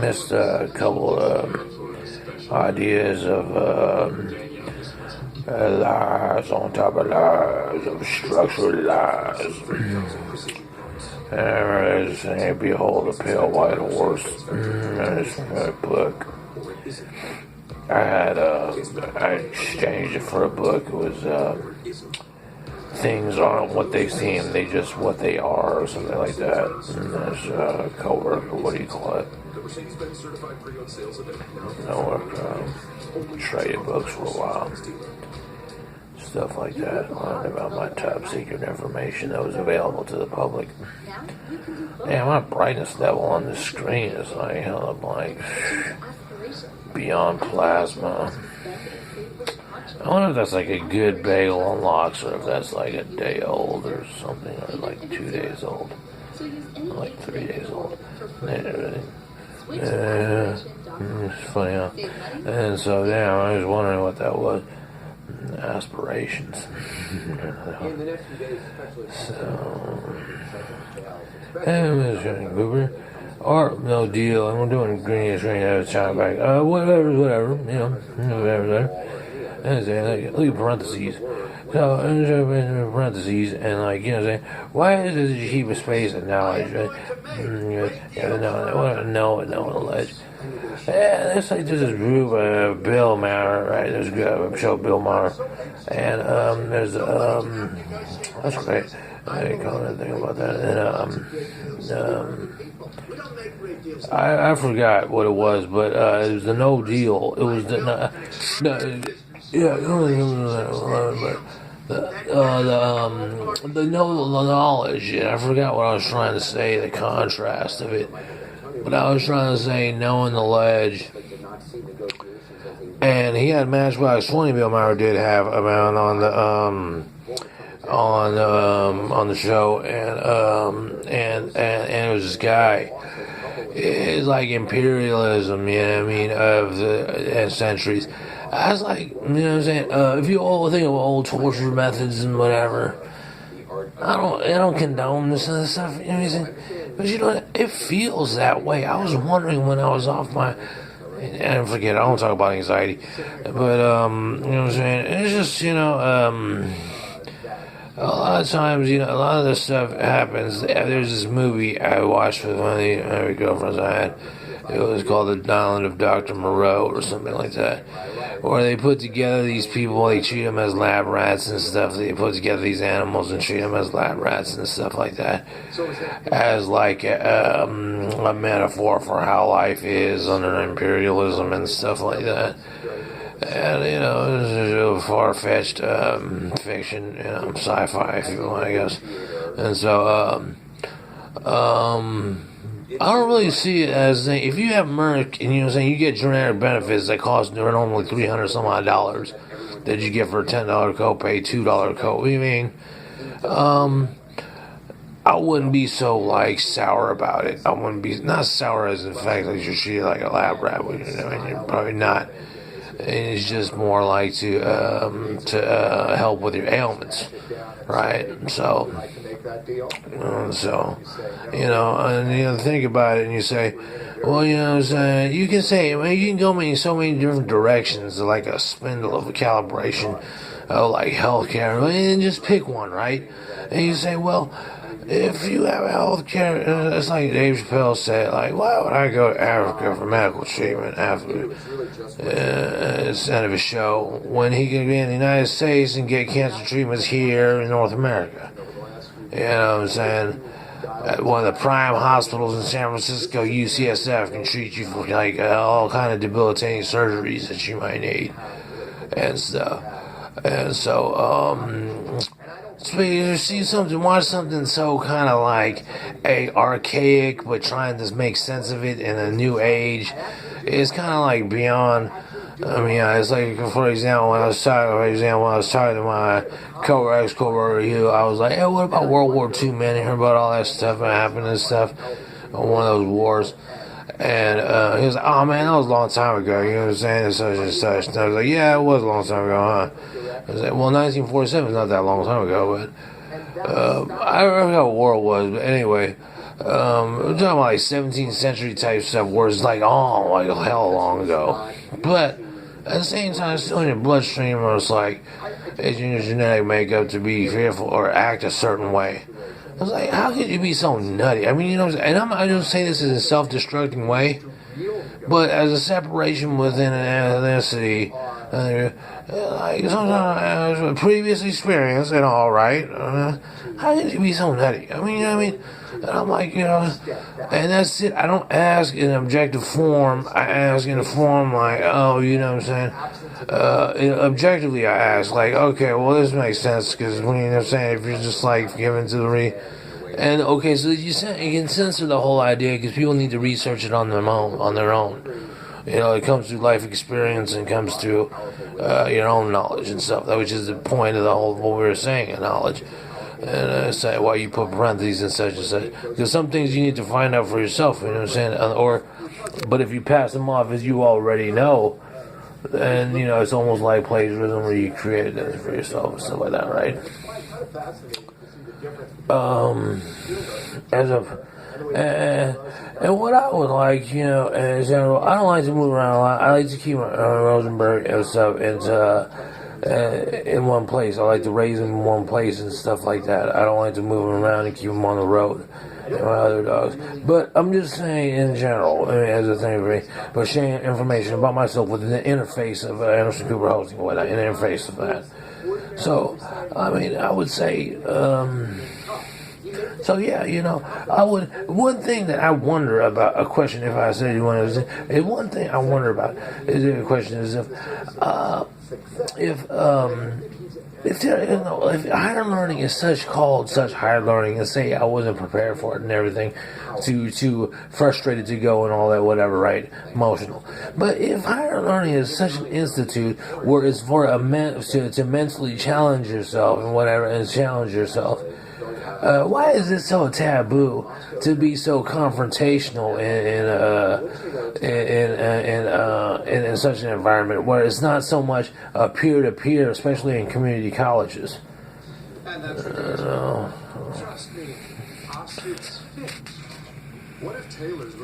Missed a couple ideas of lies on top of lies, of structured lies. And behold a pale white horse. There's a book. I exchanged it for a book. It was things aren't what they seem, they just what they are, or something like that. And there's a coworker, what do you call it? Traded books for a while. Stuff like that. Learned about my top secret information that was available to the public. Damn, my brightness level on the screen is like beyond plasma. I wonder if that's like a good bagel unlocks, or if that's like a day old or something, or like 2 days old, or like 3 days old. It's funny, huh? And so, damn, I was wondering what that was. Aspirations. So, or no deal, and we're doing greeniest rain at a time back. Whatever, whatever. And look at parentheses. So, in parentheses, and why is it that you keep a space and knowledge? No, alleged. Yeah, there's this group of Bill Maher, right? There's a show Bill Maher, and there's that's great. I didn't call anything about that. And I forgot what it was, but it was the No Deal. It was the knowledge. I forgot what I was trying to say. The contrast of it. But I was trying to say knowing the ledge. And he had Matchbox 20. Bill Maher did have a man on the show, and it was this guy. It's like imperialism, you know what I mean, of the centuries. I was like, you know what I'm saying? If you all think of old torture methods and whatever, I don't condone this and stuff. You know what I'm saying? But you know, it feels that way. I was wondering when I was off my, and forget it, I don't talk about anxiety, but you know what I'm saying? It's just, a lot of times, a lot of this stuff happens. There's this movie I watched with one of the girlfriends I had. It was called The Island of Dr. Moreau or something like that. Where they put together these people, they treat them as lab rats and stuff. They put together these animals and treat them as lab rats and stuff like that. As like a metaphor for how life is under imperialism and stuff like that. And, it's a far-fetched fiction, sci-fi, if you will, I guess. And so, I don't really see it as if you have Merck and you get generic benefits that cost normally $300 some odd dollars that you get for a $10 copay, $2 copay. I mean, I wouldn't be so sour about it. I wouldn't be not sour as in fact that you're treated like a lab rat. You're probably not. It's just more like to help with your ailments, right? So, and think about it, and you say, well, you can say, you can go in so many different directions, like a spindle of a calibration, like healthcare, and just pick one, right? And you say, well, if you have healthcare, it's like Dave Chappelle said, why would I go to Africa for medical treatment after it's end of his show when he can be in the United States and get cancer treatments here in North America? You know what I'm saying? One of the prime hospitals in San Francisco, UCSF, can treat you for all kind of debilitating surgeries that you might need and stuff. And so, watch something so kind of archaic, but trying to make sense of it in a new age. It's kind of beyond. I mean, it's like, for example, when I was talking to my ex-coworker here, I was like, hey, what about World War II, man? You heard about all that stuff that happened and stuff on one of those wars. And he was like, oh, man, that was a long time ago. You know what I'm saying? And such and such. And I was like, yeah, it was a long time ago, huh? I was like, well, 1947 is not that long time ago, but I don't know what war it was. But anyway, we're talking about like 17th century type stuff where it's like, oh, like hell long ago. But at the same time, it's still in your bloodstream where it's like, it's in your genetic makeup to be fearful or act a certain way. I was like, how could you be so nutty? I mean, you know what I'm saying? And I don't say this in a self-destructing way, but as a separation within an ethnicity, like sometimes a previous experience and all right, how could you be so nutty? I mean, you know what I mean? And I'm like, you know, and that's it. I don't ask in an objective form. I ask in a form like, oh, you know what I'm saying? Objectively, I ask like, okay, well, this makes sense because when you know what I'm saying, if you're just like given to the and okay, so you can censor the whole idea because people need to research it on their own. You know, it comes through life experience and comes through your own knowledge and stuff. Which is the point of the whole what we were saying, knowledge. And say why you put parentheses and such and such. Because some things you need to find out for yourself. You know what I'm saying? But if you pass them off as you already know, then you know it's almost like plagiarism where you created it for yourself and stuff like that, right? And what I would like, you know, in general, I don't like to move around a lot. I like to keep Rosenberg and stuff in one place. I like to raise him in one place and stuff like that. I don't like to move him around and keep him on the road and my other dogs. But I'm just saying in general, I mean, as a thing for me, but sharing information about myself within the interface of Anderson Cooper Hosting, whatnot, in the interface of that. So, I mean, I would say, so yeah, you know, one thing that I wonder about, a question if I said you wanted to say, one thing I wonder about is a question is if higher learning is such higher learning, and say I wasn't prepared for it and everything, too frustrated to go and all that, whatever, right? Emotional. But if higher learning is such an institute where it's for to mentally challenge yourself and whatever, and challenge yourself, why is it so taboo to be so confrontational in such an environment where it's not so much peer to peer, especially in community colleges? Trust me, offshoots. What if Taylor's